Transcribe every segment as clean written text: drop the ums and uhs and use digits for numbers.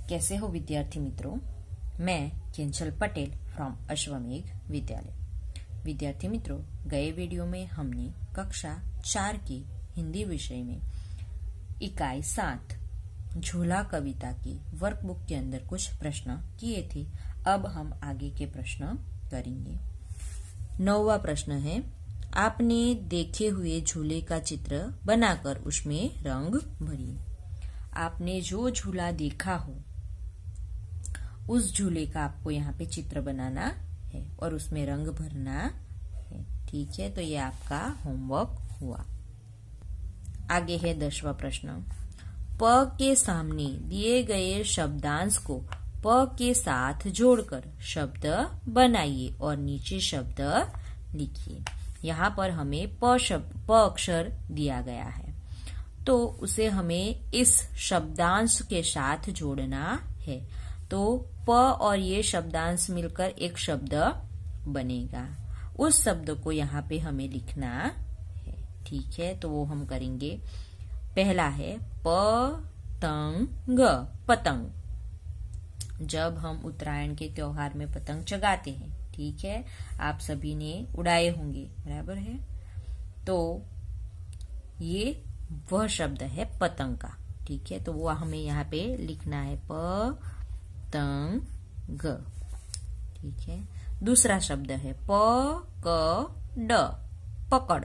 कैसे हो विद्यार्थी मित्रों। मैं किंचल पटेल फ्रॉम अश्वमेघ विद्यालय। विद्यार्थी मित्रों, गए वीडियो में हमने कक्षा 4 की हिंदी विषय में इकाई 7 झूला कविता की वर्कबुक के अंदर कुछ प्रश्न किए थे। अब हम आगे के प्रश्न करेंगे। 9वां प्रश्न है, आपने देखे हुए झूले का चित्र बनाकर उसमें रंग भरिए। आपने जो झूला देखा हो उस झूले का आपको यहाँ पे चित्र बनाना है और उसमें रंग भरना है। ठीक है, तो ये आपका होमवर्क हुआ। आगे है 10वां प्रश्न। प के सामने दिए गए शब्दांश को प के साथ जोड़कर शब्द बनाइए और नीचे शब्द लिखिए। यहाँ पर हमें प अक्षर दिया गया है, तो उसे हमें इस शब्दांश के साथ जोड़ना है। तो प और ये शब्दांश मिलकर एक शब्द बनेगा। उस शब्द को यहाँ पे हमें लिखना है। ठीक है, तो वो हम करेंगे। पहला है पतंग। पतंग जब हम उत्तरायण के त्योहार में पतंग चगाते हैं, ठीक है, आप सभी ने उड़ाए होंगे, बराबर है। तो ये वह शब्द है पतंग का। ठीक है, तो वो हमें यहाँ पे लिखना है पतंग। ठीक है, दूसरा शब्द है पकड़। पकड़,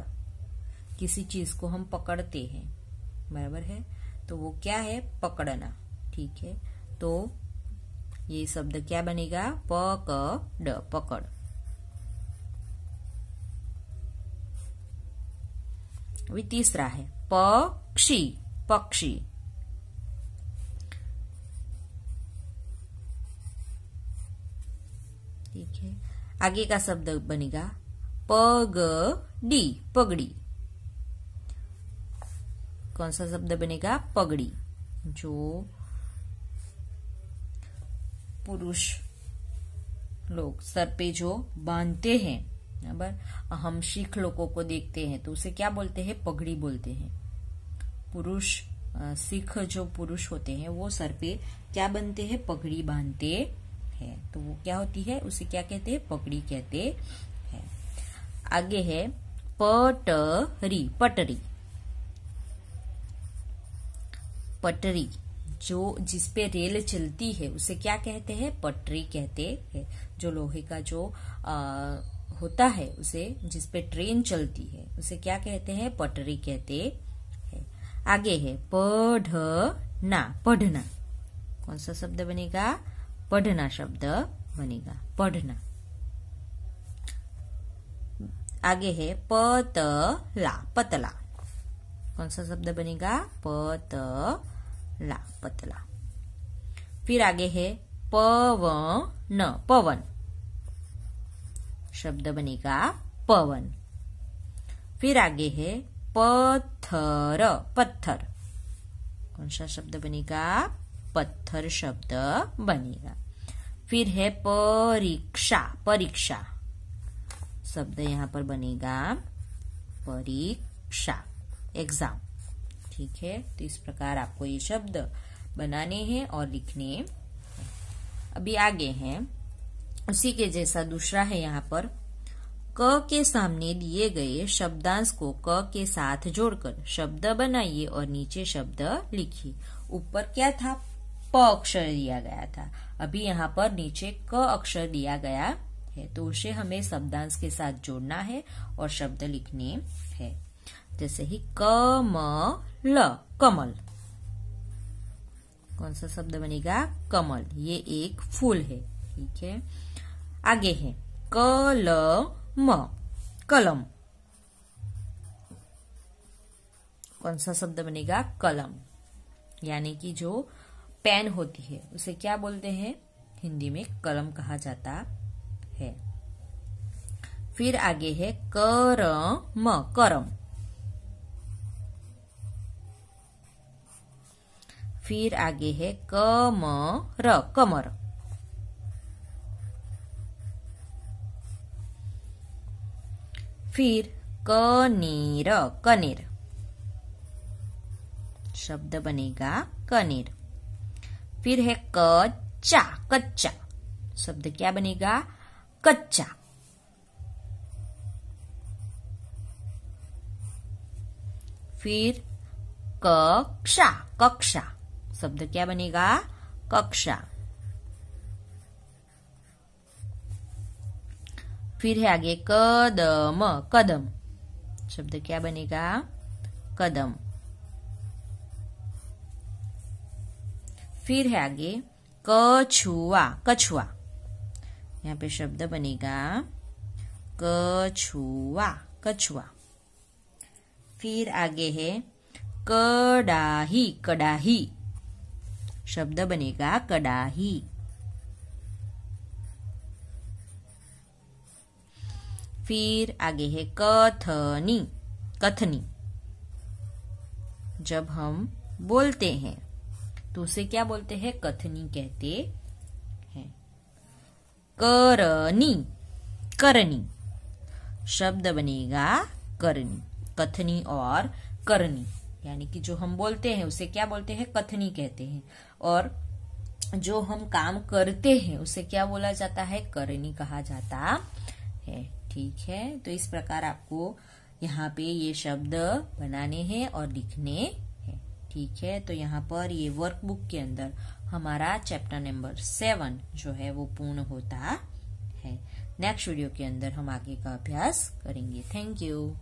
किसी चीज को हम पकड़ते हैं, बराबर है, तो वो क्या है, पकड़ना। ठीक है, तो ये शब्द क्या बनेगा, पकड़, पकड़। अभी तीसरा है पक्षी। पक्षी, ठीक है, आगे का शब्द बनेगा पगड़ी। पगड़ी, कौन सा शब्द बनेगा, पगड़ी, जो पुरुष लोग सर पे जो बांधते हैं। बराबर, हम सिख लोगों को देखते हैं तो उसे क्या बोलते हैं, पगड़ी बोलते हैं। पुरुष सिख जो पुरुष होते हैं वो सर पे क्या बनते हैं, पगड़ी बांधते हैं, तो वो क्या होती है, उसे क्या कहते हैं, पगड़ी कहते हैं। आगे है पटरी। पटरी, पटरी जो जिसपे रेल चलती है उसे क्या कहते हैं, पटरी कहते हैं। जो लोहे का जो होता है उसे, जिसपे ट्रेन चलती है उसे क्या कहते हैं, पटरी कहते हैं। आगे है पढ़ना। पढ़ना, कौन सा शब्द बनेगा, पढ़ना शब्द बनेगा, पढ़ना। आगे है पतला। पतला, कौन सा शब्द बनेगा, पतला, पतला। फिर आगे है पवन। पवन शब्द बनेगा, पवन। फिर आगे है पत्थर। पत्थर, कौन सा शब्द बनेगा, पत्थर शब्द बनेगा। फिर है परीक्षा। परीक्षा शब्द यहाँ पर बनेगा, परीक्षा, एग्जाम। ठीक है, तो इस प्रकार आपको ये शब्द बनाने हैं और लिखने हैं। अभी आगे हैं, उसी के जैसा दूसरा है यहाँ पर, क के सामने दिए गए शब्दांश को क के साथ जोड़कर शब्द बनाइए और नीचे शब्द लिखिए। ऊपर क्या था, प अक्षर दिया गया था, अभी यहाँ पर नीचे क अक्षर दिया गया है, तो उसे हमें शब्दांश के साथ जोड़ना है और शब्द लिखने हैं। जैसे ही कमल। कमल, कौन सा शब्द बनेगा, कमल, ये एक फूल है। ठीक है, आगे है कलम। कलम, कौन सा शब्द बनेगा, कलम, यानी कि जो पेन होती है उसे क्या बोलते हैं, हिंदी में कलम कहा जाता है। फिर आगे है करम। करम, फिर आगे है कमर। कमर, फिर कनेर। कनेर शब्द बनेगा, कनेर। फिर है कच्चा, कच्चा शब्द क्या बनेगा? कच्चा। फिर कक्षा, कक्षा शब्द क्या बनेगा? कक्षा। फिर है आगे कदम, कदम शब्द क्या बनेगा? कदम। फिर है आगे कछुआ, कछुआ यहाँ पे शब्द बनेगा कछुआ, कछुआ। फिर आगे है कड़ाही, कड़ाही शब्द बनेगा कड़ाही। फिर आगे है कथनी, कथनी जब हम बोलते हैं तो उसे क्या बोलते हैं? कथनी कहते हैं। करनी, करनी शब्द बनेगा करनी। कथनी और करनी यानी कि जो हम बोलते हैं उसे क्या बोलते हैं? कथनी कहते हैं। और जो हम काम करते हैं उसे क्या बोला जाता है? करनी कहा जाता है। ठीक है, तो इस प्रकार आपको यहाँ पे ये शब्द बनाने हैं और लिखने हैं। ठीक है, तो यहाँ पर ये वर्कबुक के अंदर हमारा चैप्टर नंबर 7 जो है वो पूर्ण होता है। नेक्स्ट वीडियो के अंदर हम आगे का अभ्यास करेंगे। Thank you.